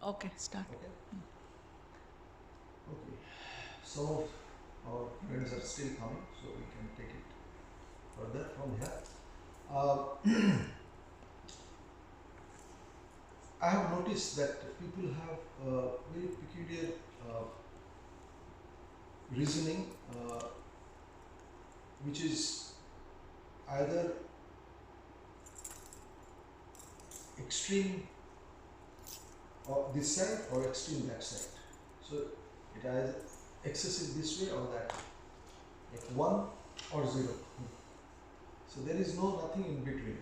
Okay, start. Okay. Okay. Some of our friends are still coming, so we can take it further from here. Uh, I have noticed that people have very peculiar reasoning, which is either extreme this side or extreme that side. So it either excessive this way or that, like 1 or 0. So there is nothing in between.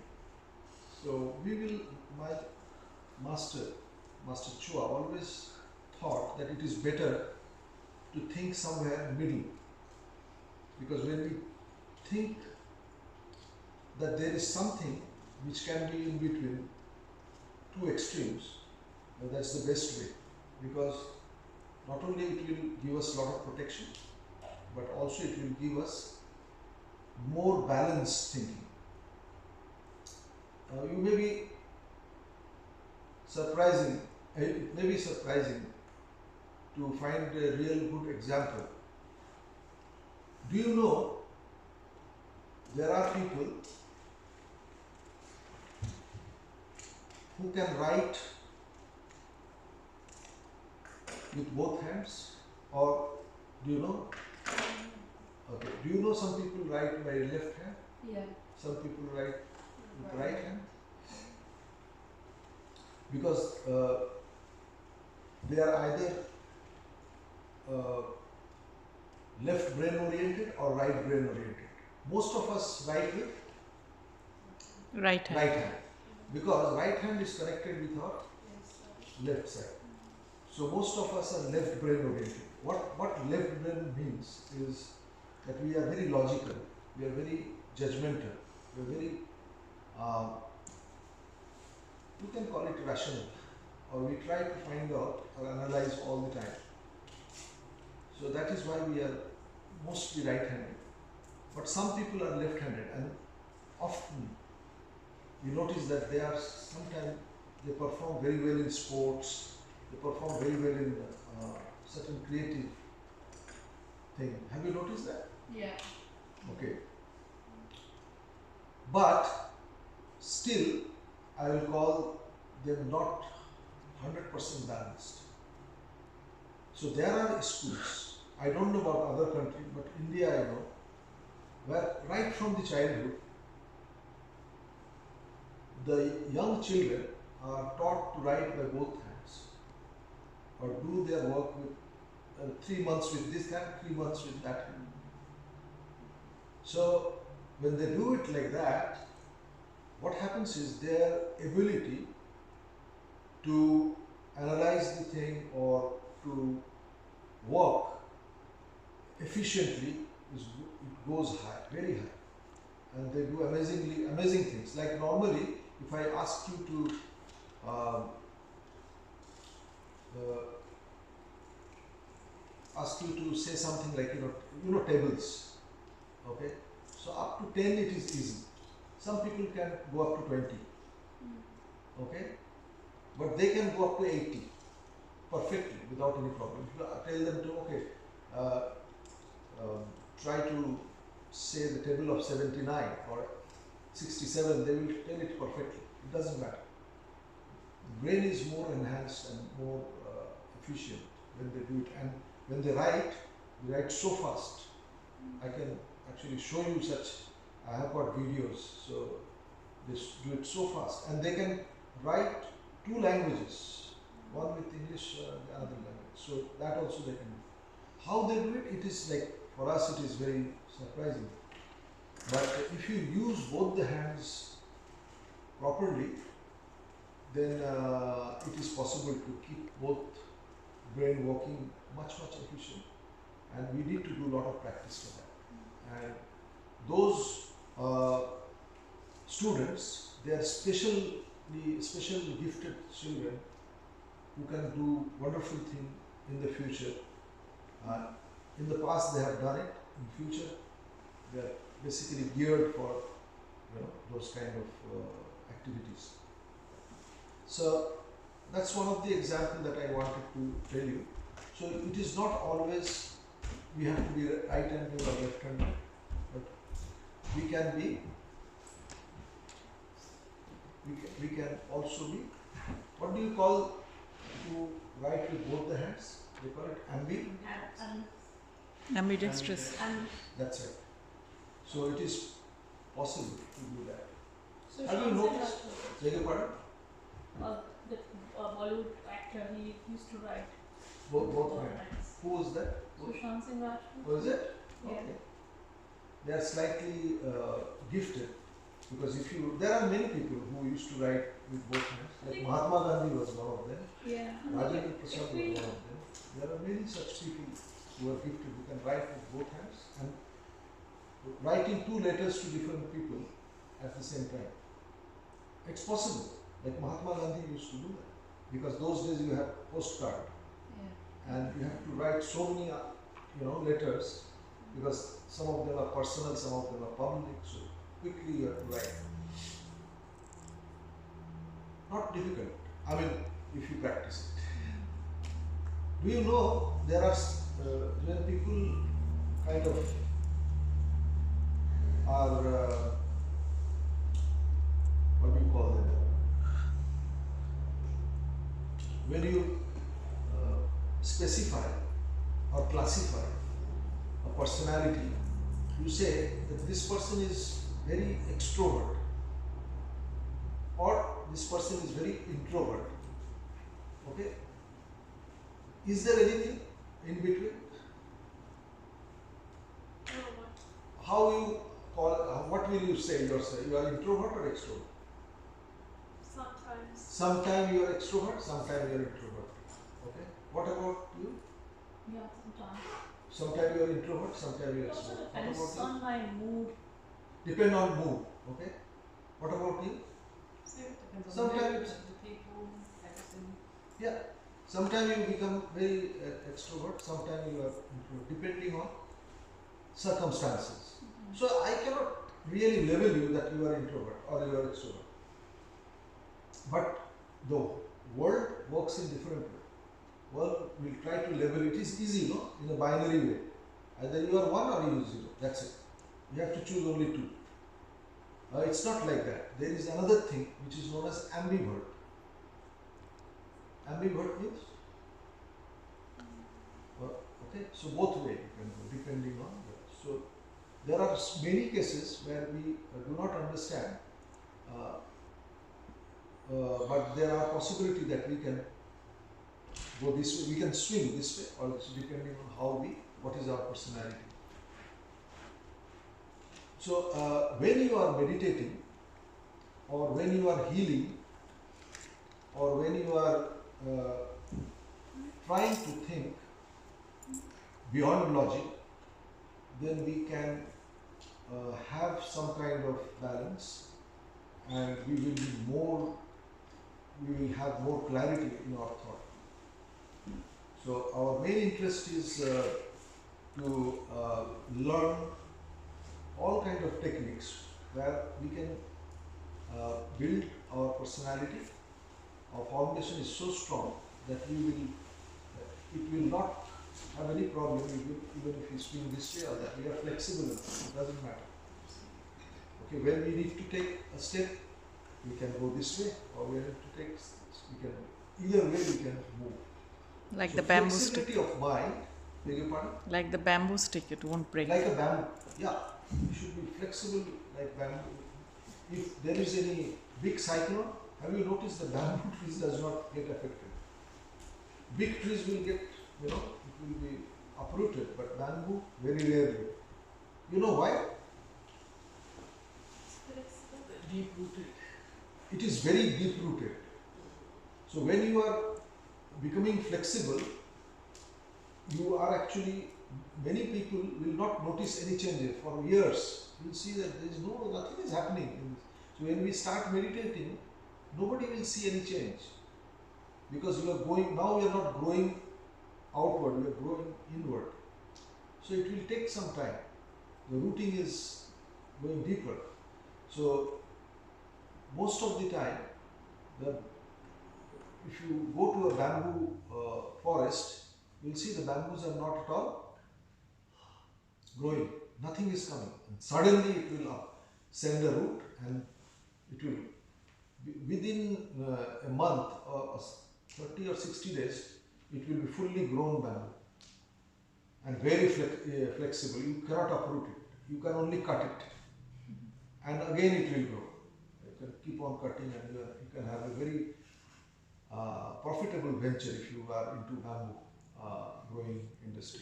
So we will, my Master Chua always thought that it is better to think somewhere middle, because when we think that there is something which can be in between two extremes, that's the best way, because not only it will give us a lot of protection, but also it will give us more balanced thinking. You may be surprising, it may be surprising to find a real good example. Do you know there are people who can write with both hands, or do you know? Okay. Do you know some people write by left hand? Yeah. Some people write with right hand, because they are either uh, left brain oriented or right brain oriented. Most of us write with Right hand. right hand, because right hand is connected with our left side. So most of us are left brain oriented. What left brain means is that we are very logical, we are very judgmental, we are very, you can call it rational, or we try to find out or analyze all the time. So that is why we are mostly right-handed. But some people are left-handed, and often you notice that they are sometimes they perform very well in sports, they perform very well in certain creative thing. Have you noticed that? Yeah. Okay. But still, I will call them not 100% balanced. So there are schools, I don't know about other countries, but India I know, where right from the childhood, the young children are taught to write by both hands, or do their work with 3 months with this hand, 3 months with that hand. So when they do it like that, what happens is their ability to analyze the thing or to work efficiently it goes high, very high, and they do amazing things. Like normally, if I ask you to say something like tables, okay? So up to 10 it is easy. Some people can go up to 20, okay? But they can go up to 80 perfectly without any problem. If you tell them to, okay, uh, try to say the table of 79 or 67, they will tell it perfectly. It doesn't matter. The brain is more enhanced and more efficient when they do it. And when they write so fast. I can actually show you such. I have got videos, so they do it so fast. And they can write 2 languages, one with English, the other language. So that also they can do. How they do it, it is like, for us it is very surprising. But if you use both the hands properly, then it is possible to keep both brain working much efficient. And we need to do a lot of practice for that. And those students, they are specially gifted children who can do wonderful things in the future. In the past they have done it. In future they are basically geared for those kind of activities. So That's one of the examples that I wanted to tell you. So it is not always we have to be right-handed or left-handed, but we can be, we can also be, what do you call to write with both the hands? They call it Ambidextrous. That's right. So it is possible to do that. So Have you noticed? Beg your pardon? The Bollywood actor, he used to write Both hands. Who was that? Sushant Singh Rajput. Was it? Yeah. Okay. They are slightly gifted because if you, there are many people who used to write with both hands. Like Mahatma Gandhi was one of them. Yeah. Rajendra Prasad was one of them. There are many such people who are gifted who can write with both hands and writing two letters to different people at the same time. It's possible. Like Mahatma Gandhi used to do that because those days you have postcard and you have to write so many letters because some of them are personal, some of them are public, so quickly you have to write. Not difficult. I mean, if you practice it. Do you know there are when people kind of are what do you call them? When you specify or classify a personality, you say that this person is very extrovert or this person is very introvert. Okay? Is there anything in between? How you call, what will you say yourself? You are introvert or extrovert? Sometimes. Sometimes you are extrovert, sometimes you are introvert. Okay? What about you? Yeah, sometimes. Sometimes you are introvert, sometimes you are It also extrovert. depends on my mood. Depend on mood. Okay? What about you? Sometimes the people, everything. yeah. Sometimes you become very extrovert, sometimes you are introvert, depending on circumstances. So I cannot really label you that you are introvert or you are extrovert. But the world works in different way. World will try to label it. Is easy, no? In a binary way. Either you are one or you are zero. That's it. You have to choose only two. It's not like that. There is another thing which is known as ambivert. Ambivert means? Okay, so both way you can go depending on that. So there are many cases where we do not understand, but there are possibility that we can go this way, we can swing this way, or it's depending on how we, what is our personality. So when you are meditating, or when you are healing, or when you are trying to think beyond logic, then we can have some kind of balance, and we will be more, we will have more clarity in our thought. So our main interest is to learn all kind of techniques where we can build our personality. Our foundation is so strong that we will, it will not have any problem even if we swing this way or that. We are flexible enough, it doesn't matter. Okay, when we need to take a step, we can go this way, or we need to take, we can, either way we can move. Like So the bamboo stick. flexibility of mind, beg your pardon? Like the bamboo stick, it won't break. Like a bamboo, yeah. You should be flexible like bamboo. If there is any big cyclone, have you noticed the bamboo trees does not get affected? Big trees will get, it will be uprooted, but bamboo very rarely. You know why? Deep rooted. It is very deep rooted. So when you are becoming flexible, you are actually, many people will not notice any changes for years. You will see that there is nothing is happening in this. So when we start meditating, nobody will see any change, because we are going, now we are not growing outward, we are growing inward. So it will take some time. The rooting is going deeper. So most of the time, if you go to a bamboo forest, you'll see the bamboos are not at all growing. Nothing is coming. And suddenly it will send a root, and it will within a month or 30 or 60 days, it will be fully grown bamboo and very flexible. You cannot uproot it. You can only cut it, and again it will grow. You can keep on cutting, and you can have a very profitable venture if you are into bamboo growing industry.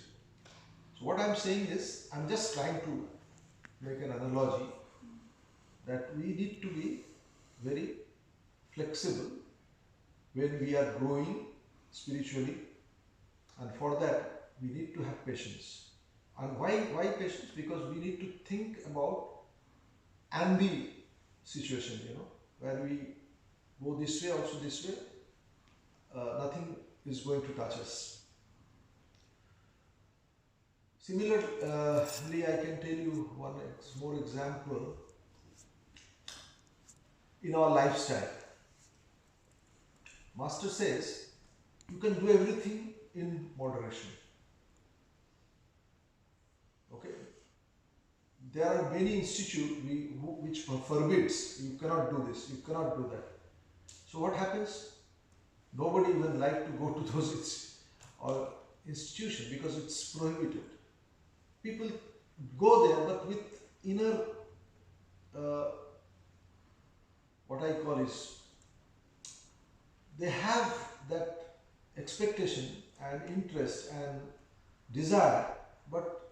So what I am saying is, I am just trying to make an analogy that we need to be very flexible when we are growing spiritually, and for that we need to have patience. And why patience? Because we need to think about ambi situation, where we go this way, also this way, nothing is going to touch us. Similarly, I can tell you one more example in our lifestyle. Master says you can do everything in moderation. Okay? There are many institutes which forbids, you cannot do this, you cannot do that. So what happens? Nobody even like to go to those institutions because it's prohibited. People go there, but with inner, what I call is, they have that expectation and interest and desire, but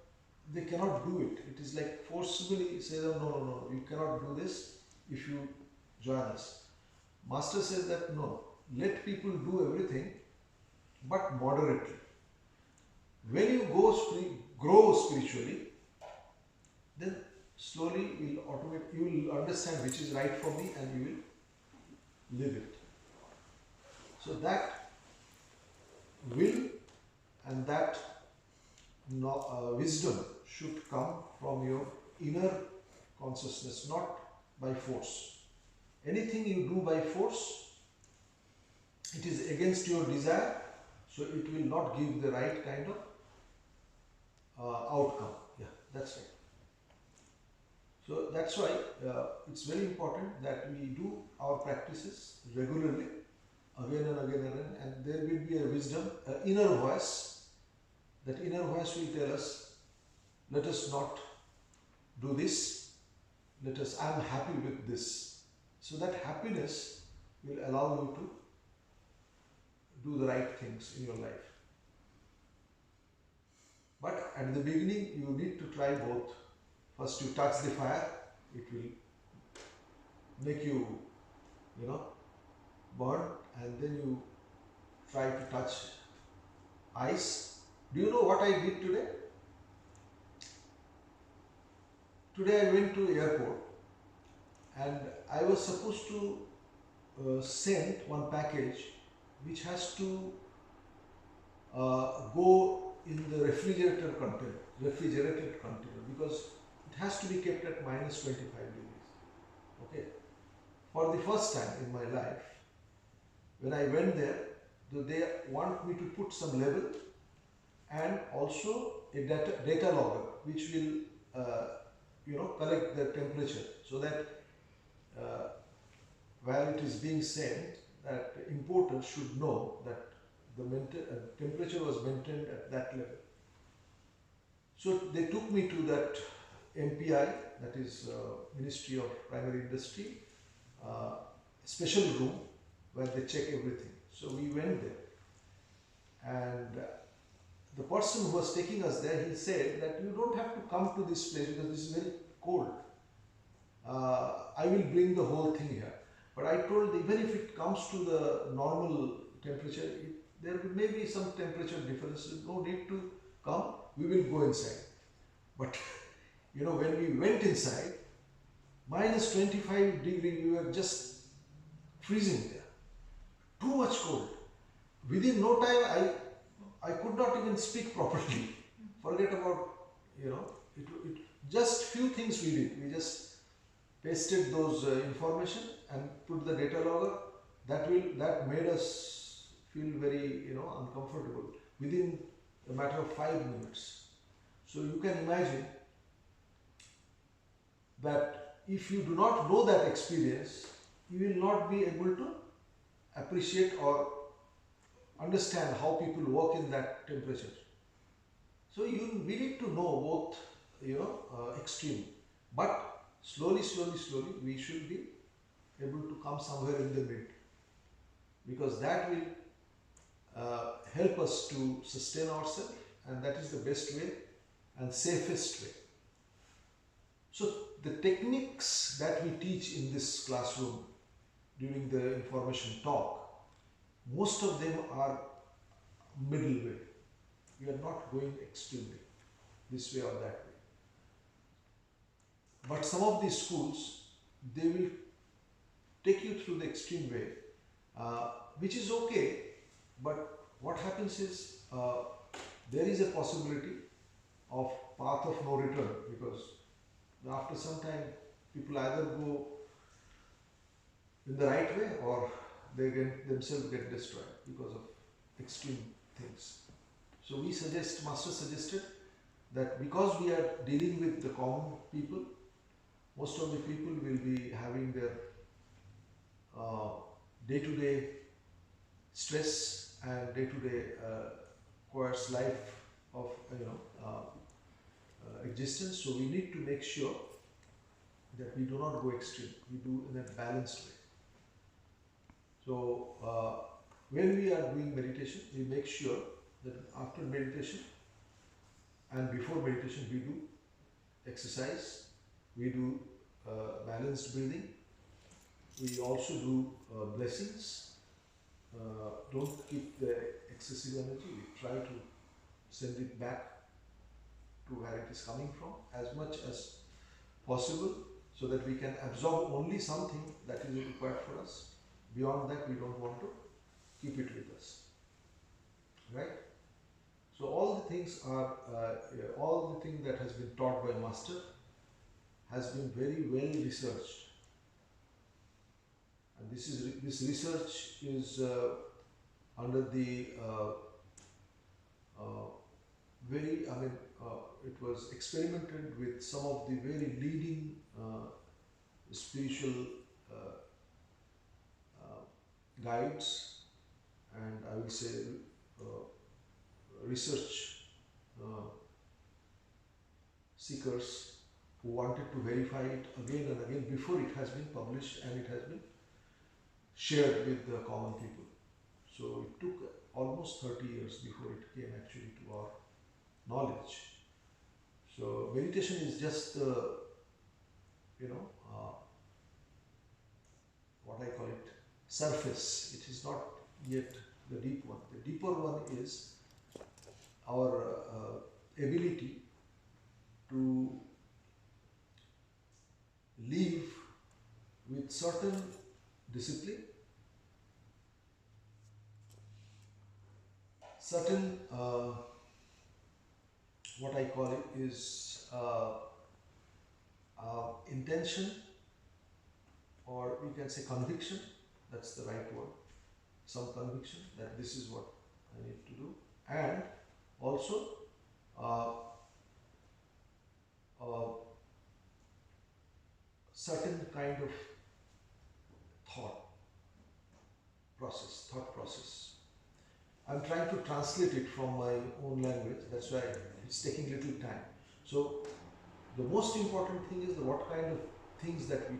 they cannot do it. It is like forcibly say, no, you cannot do this if you join us. Master says that no, let people do everything, but moderately. When you grow spiritually, then slowly you will understand which is right for me, and you will live it. So that will and that wisdom should come from your inner consciousness, not by force. Anything you do by force, it is against your desire, so it will not give the right kind of outcome. Yeah, that's right. So that's why it's very important that we do our practices regularly, again and again, and there will be a wisdom, an inner voice. That inner voice will tell us, let us not do this, I am happy with this. So that happiness will allow you to do the right things in your life. But at the beginning, you need to try both. First you touch the fire, it will make you, burn, and then you try to touch ice. Do you know what I did today? Today I went to airport, and I was supposed to send one package which has to go in the refrigerated container, because it has to be kept at minus 25 degrees. Okay. For the first time in my life, when I went there, they want me to put some label and also a data logger which will collect the temperature, so that while it is being sent, that importer should know that the temperature was maintained at that level. So they took me to that MPI, that is Ministry of Primary Industry, special room where they check everything. So we went there, and the person who was taking us there, he said that you don't have to come to this place because this is very cold. I will bring the whole thing here. But I told, even if it comes to the normal temperature, there may be some temperature differences, no need to come, we will go inside. But when we went inside, minus 25 degree, we were just freezing there. Too much cold. Within no time, I could not even speak properly. Forget about, just few things we did. We just pasted those information and put the data logger. That made us feel very, uncomfortable within a matter of 5 minutes. So you can imagine that if you do not know that experience, you will not be able to appreciate or understand how people work in that temperature. So we need to know both, extreme, but slowly, we should be able to come somewhere in the mid, because that will help us to sustain ourselves, and that is the best way and safest way. So the techniques that we teach in this classroom during the information talk, most of them are middle way. We are not going extremely this way or that way. But some of these schools, they will take you through the extreme way, which is okay. But what happens is there is a possibility of path of no return, because after some time people either go in the right way or they themselves get destroyed because of extreme things. So Master suggested that because we are dealing with the common people, most of the people will be having their day-to-day stress and day-to-day course life of existence. So we need to make sure that we do not go extreme. We do in a balanced way. So when we are doing meditation, we make sure that after meditation and before meditation we do exercise, we do balanced breathing, we also do blessings. Don't keep the excessive energy, we try to send it back to where it is coming from as much as possible, so that we can absorb only something that is required for us. Beyond that, we don't want to keep it with us, right? So all the things that has been taught by Master has been very well researched, and this research is under the it was experimented with some of the very leading spiritual guides, and I will say research seekers who wanted to verify it again and again before it has been published and it has been shared with the common people. So it took almost 30 years before it came actually to our knowledge. So meditation is just what I call it, surface. It is not yet the deep one. The deeper one is our ability to live with certain discipline, certain what I call it is intention, or we can say conviction. That's the right word. Some conviction that this is what I need to do, and also certain kind of thought process. I'm trying to translate it from my own language. That's why it's taking little time. So the most important thing is what kind of things that we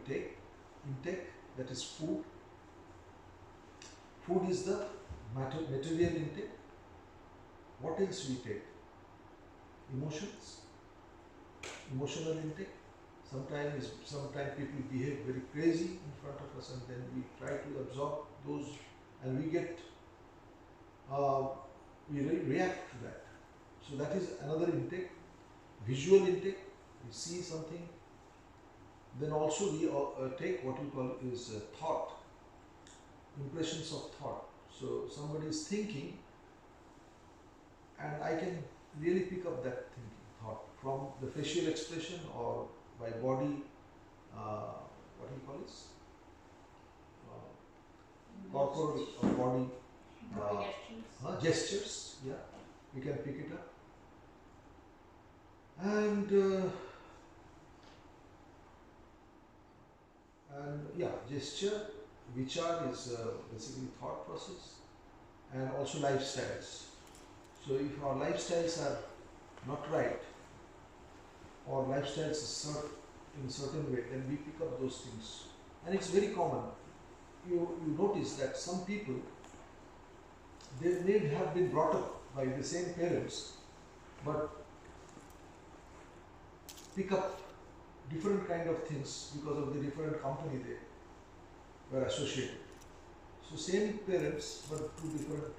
intake, that is food. Food is the material intake. What else we take? Emotional intake. Sometimes people behave very crazy in front of us, and then we try to absorb those, and we get react to that. So that is another intake. Visual intake. We see something. Then also we take what we call is thought. Impressions of thought. So somebody is thinking, and I can really pick up that thought from the facial expression or by body, what do you call this? Corporal body Body gestures. Gestures, yeah, we can pick it up. And yeah, gesture, vichar is basically thought process, and also lifestyles. So if our lifestyles are not right, or lifestyles in a certain way, then we pick up those things. And it's very common. You notice that some people, they may have been brought up by the same parents, but pick up different kind of things because of the different company they were associated. So same parents, but two different,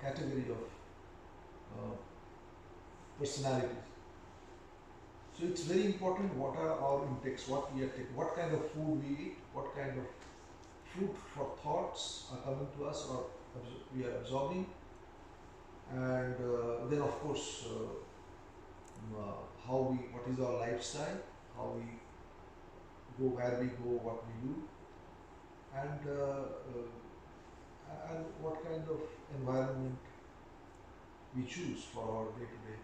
category of personalities. So it's very important what are our intakes, what we are taking, what kind of food we eat, what kind of food for thoughts are coming to us or we are absorbing, and then of course what is our lifestyle, how we go, where we go, what we do, and what kind of environment we choose for our day-to-day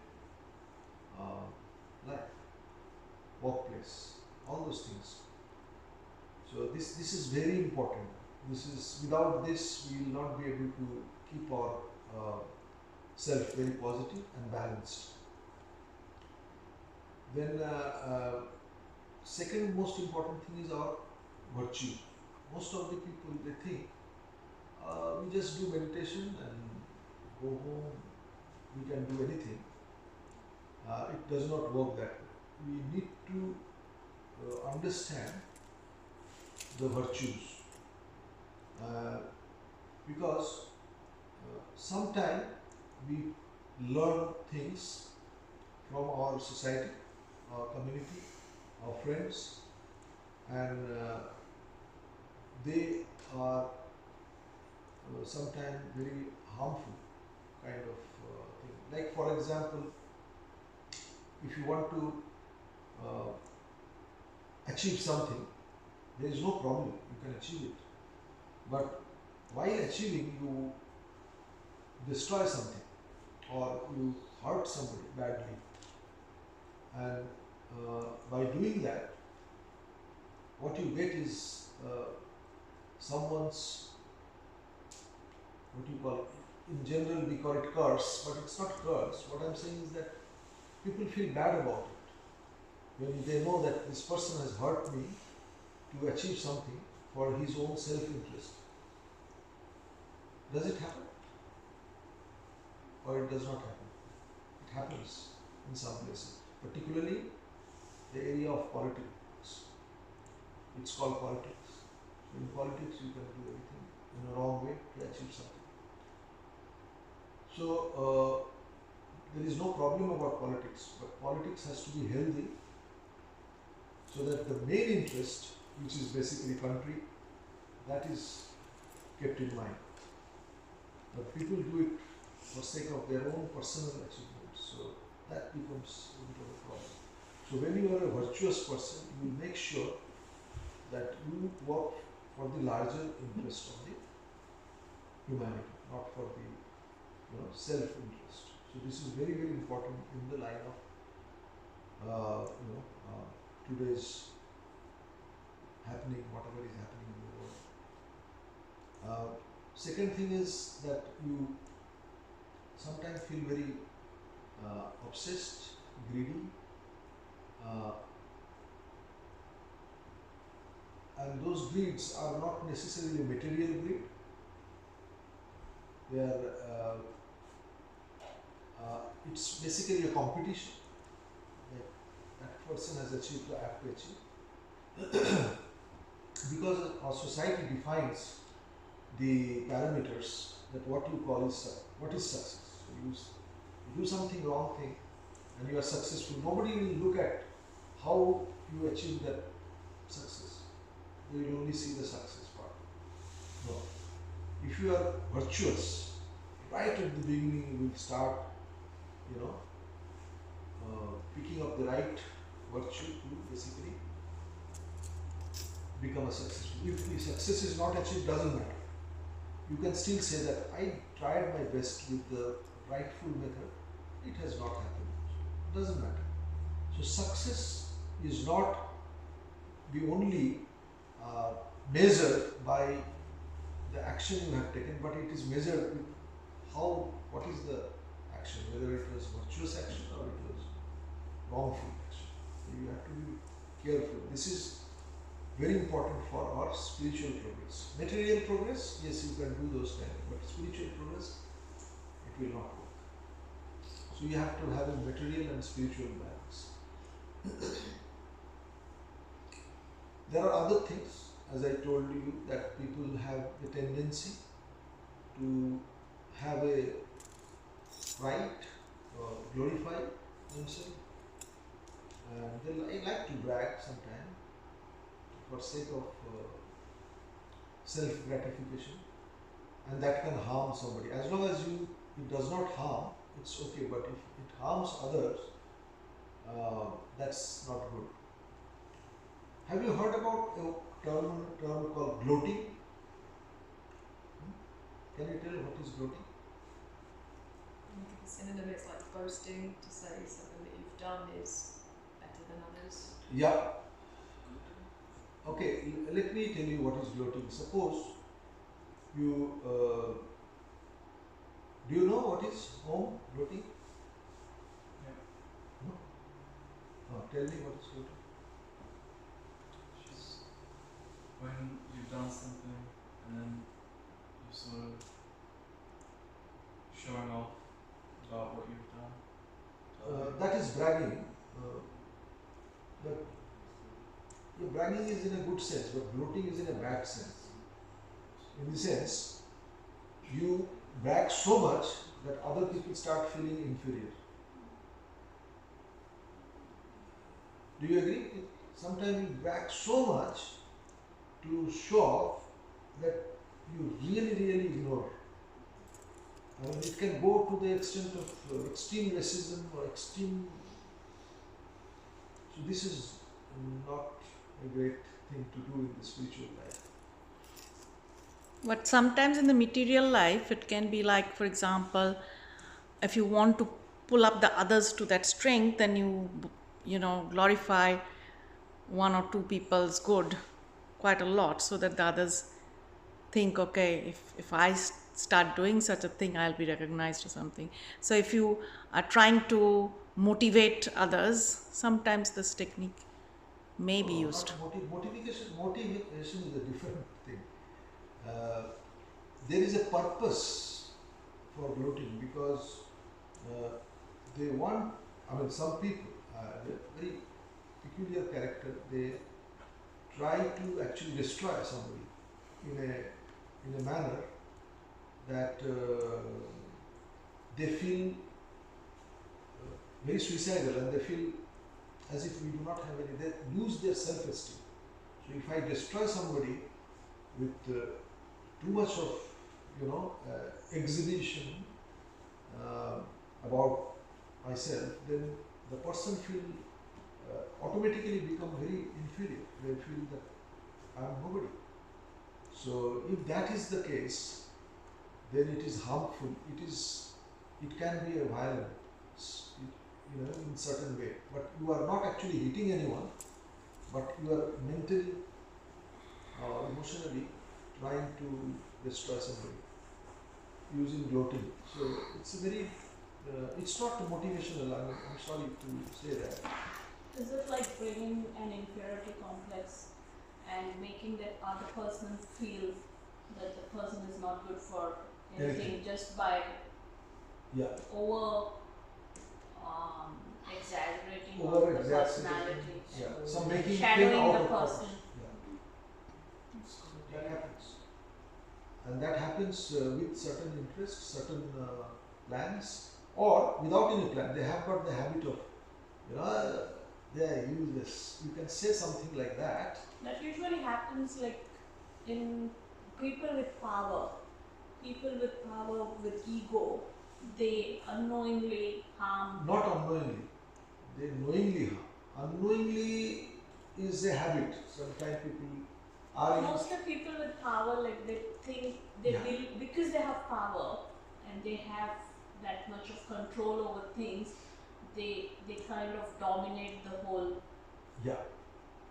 life, workplace, all those things. So this is very important. Without this we will not be able to keep our self very positive and balanced. Then second most important thing is our virtue. Most of the people, they think we just do meditation and go home, we can do anything. It does not work that way. We need to understand the virtues, because sometimes we learn things from our society, our community, our friends, and they are sometimes very harmful kind of thing. Like for example, if you want to achieve something, there is no problem, you can achieve it. But while achieving, you destroy something or you hurt somebody badly. And by doing that, what you get is someone's, what you call it, in general we call it curse, but it's not curse. What I'm saying is that people feel bad about it. When they know that this person has hurt me to achieve something for his own self-interest. Does it happen? Or it does not happen? It happens in some places, particularly the area of politics. It's called politics. So in politics you can do everything in a wrong way to achieve something. So there is no problem about politics, but politics has to be healthy so that the main interest, which is basically country, that is kept in mind. But people do it for sake of their own personal achievements, so that becomes a bit of a problem. So when you are a virtuous person, you make sure that you work for the larger interest of the humanity, not for the self-interest. So this is very, very important in the line of today's happening, whatever is happening in the world. Second thing is that you sometimes feel very obsessed, greedy, and those greeds are not necessarily material greed. They are it's basically a competition. Like that person has achieved, I have to achieve. Because our society defines the parameters that what you call is what is success. So you do something wrong thing and you are successful. Nobody will look at how you achieve that success. They will only see the success part. No. If you are virtuous, right at the beginning you will start, picking up the right virtue to basically become a successful. If success is not achieved, doesn't matter. you can still say that I tried my best with the rightful method, it has not happened. Doesn't matter. So success is not the only measured by the action you have taken, but it is measured with what is the action, whether it was virtuous action or it was wrongful action. So you have to be careful. This is very important for our spiritual progress. Material progress, yes, you can do those things, but spiritual progress, it will not work. So you have to have a material and spiritual balance. There are other things, as I told you, that people have the tendency to have a pride or glorify themselves, and they like to brag sometimes for sake of self gratification, and that can harm somebody. As long as it does not harm, it's okay, but if it harms others, that's not good. Have you heard about a term called gloating? Can you tell what is gloating? I think the synonym is like boasting, to say something that you've done is better than others. Yeah. Okay, let me tell you what is gloating. Suppose you do you know what is gloating? Yeah. No? Tell me what is gloating. Just when you've done something and then you sort of showing off about what you've done. That is bragging. But bragging is in a good sense, but gloating is in a bad sense. In the sense, you brag so much that other people start feeling inferior. Do you agree? Sometimes you brag so much to show off that you really ignore. I mean, it can go to the extent of extreme racism or extreme. So this is not a great thing to do in the spiritual life. But sometimes in the material life, it can be like, for example, if you want to pull up the others to that strength, then you know, glorify one or two people's good quite a lot, so that the others think, okay, if I start doing such a thing, I'll be recognized or something. So if you are trying to motivate others, sometimes this technique may be used. Motivation is a different thing. There is a purpose for gloating, because they want, I mean, some people, they're very peculiar character, they try to actually destroy somebody in a manner that they feel very suicidal, and they feel as if we do not have any, they lose their self-esteem. So if I destroy somebody with too much of, exhibition about myself, then the person automatically become very inferior. They feel that I am nobody. So if that is the case, then it is harmful. It can be a violence, in certain way. But you are not actually hitting anyone, but you are mentally or emotionally trying to destroy somebody using gloating. So it's a very, it's not motivational. I'm sorry to say that. Is it like bringing an inferiority complex and making that other person feel that the person is not good for anything just by over exaggerating on the personality, So making shadowing the person. That happens, and that happens with certain interests, certain plans, or without any plan. They have got the habit of, they are useless. You can say something like that. That usually happens like in people with power. People with power, with ego, they unknowingly harm. Not unknowingly, they knowingly harm. Unknowingly is a habit. Sometimes people are in, Most of people with power, like they think they Yeah. will, because they have power and they have that much of control over things, they kind of dominate the whole. yeah,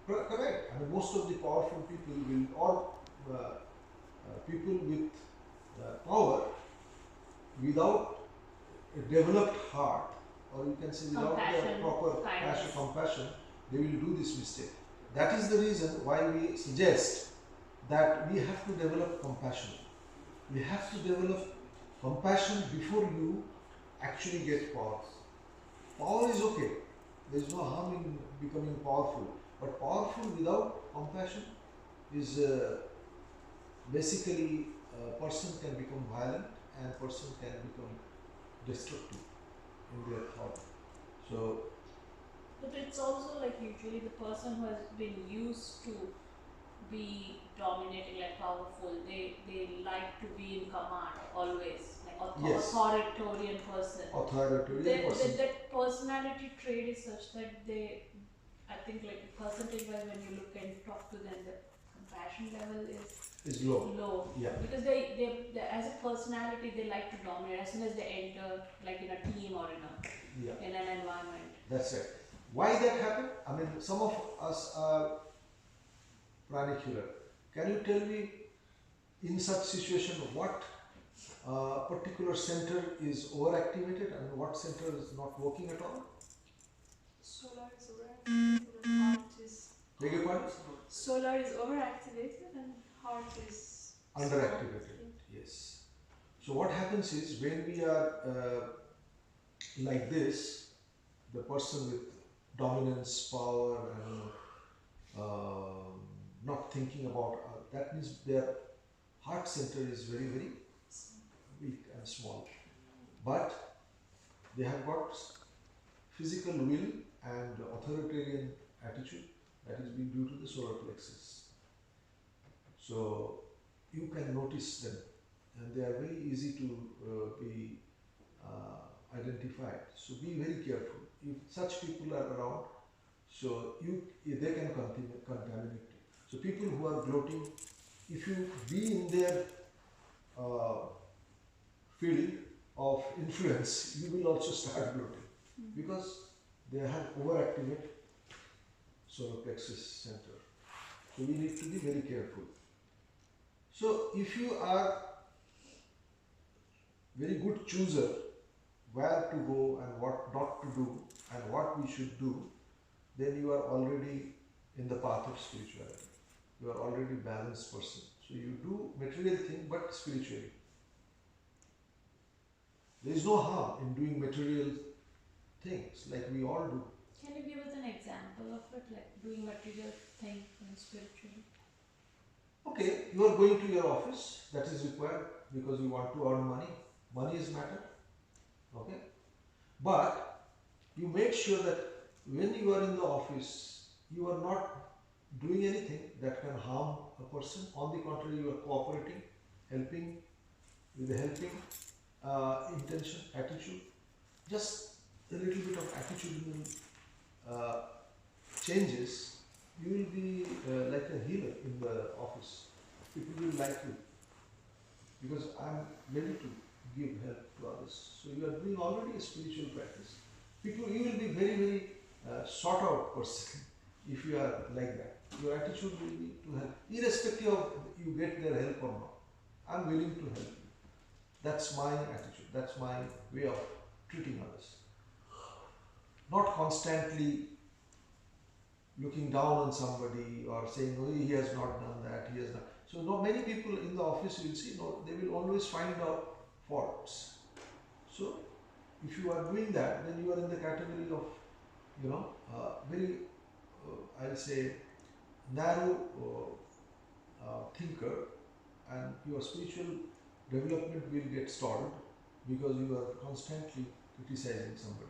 correct. I mean, most of the powerful people will, or people with power without a developed heart, or you can say without the Compassion, proper passion, kindness. compassion, they will do this mistake. That is the reason why we suggest that we have to develop compassion. We have to develop compassion before you actually get power. Power is okay. There is no harm in becoming powerful. But powerful without compassion is basically a person can become violent and person can become destructive in their thought. So But it's also like usually the person who has been used to be dominating, like powerful, they like to be in command always, like yes, authoritarian person. authoritarian person. That personality trait is such that they, I think, like percentage wise, when you look and talk to them, the compassion level Is low. low. Yeah. Because they as a personality, they like to dominate as soon as they enter, like in a team or Yeah. in an environment. That's right. Why that happened? I mean, some of us are pranicular. Can you tell me, in such situation, what particular center is overactivated and what center is not working at all? Solar is overactivated and heart is. Beg your pardon? Solar is overactivated and heart is Underactivated. Yes. So what happens is when we are like this, the person with dominance, power, and not thinking about that means their heart center is very, very weak and small. But they have got physical will and authoritarian attitude that is being due to the solar plexus. So you can notice them and they are very easy to be identified. So be very careful. If such people are around, so they can contaminate you. So people who are gloating, if you be in their uh, field of influence, you will also start gloating because they have overactivated solar plexus center. So we need to be very careful. So if you are very good chooser where to go and what not to do and what we should do, then you are already in the path of spirituality. You are already balanced person. So you do material thing but spiritually. There is no harm in doing material things like we all do. Can you give us an example of it, like doing material thing and spiritually? Okay, you are going to your office, that is required because you want to earn money. Money is matter. Okay? But you make sure that when you are in the office, you are not doing anything that can harm a person. On the contrary, you are cooperating, helping with the helping intention, attitude. Just a little bit of attitudinal changes, you will be like a healer in the office. People will like you because I am ready to give help to others. So you are doing already a spiritual practice. People, you will be very, very sought out person if you are like that. Your attitude will be to help, irrespective of you get their help or not. I am willing to help you. That's my attitude. That's my way of treating others. Not constantly looking down on somebody or saying, oh, he has not done that, he has not. So, not many people in the office you will see, no, they will always find out faults. So, if you are doing that, then you are in the category of, very, I'll say, narrow thinker, and your spiritual development will get stalled because you are constantly criticizing somebody.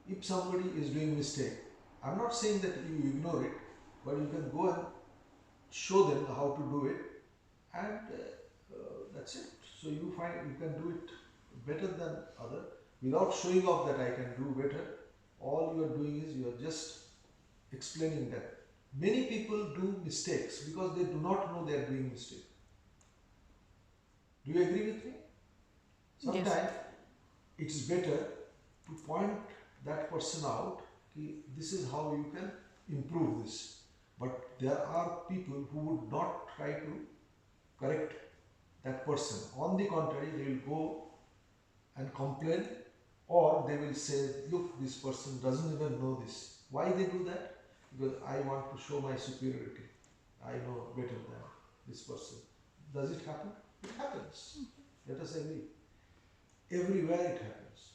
If somebody is doing mistake, I'm not saying that you ignore it, but you can go and show them how to do it, and that's it. So you find you can do it better than other without showing off that I can do better. All you are doing is you are just explaining that many people do mistakes because they do not know they are doing mistake. Do you agree with me? Yes. Sometimes it's better to point that person out. This is how you can improve this. But there are people who would not try to correct that person. On the contrary, they will go and complain, or they will say, look, this person doesn't even know this. Why they do that? Because I want to show my superiority. I know better than this person. Does it happen? It happens. Let us agree. Everywhere it happens.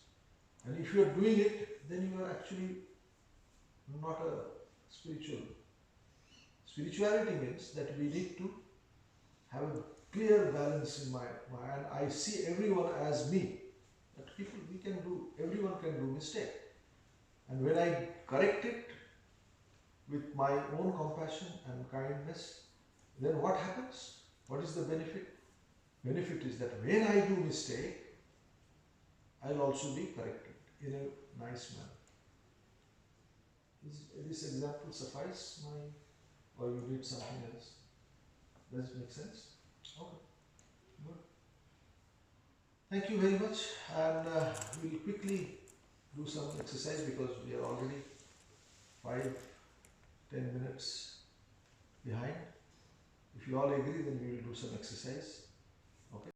And if you are doing it, then you are actually not a spiritual. Spirituality means that we need to have a clear balance in my mind. I see everyone as me. That people, we can do, everyone can do mistake. And when I correct it with my own compassion and kindness, then what happens? What is the benefit? Benefit is that when I do mistake, I'll also be corrected in a nice manner. Is this example suffice, or you need something else? Does it make sense? Okay, good. Thank you very much, and we'll quickly do some exercise because we are already 5-10 minutes behind. If you all agree, then we will do some exercise.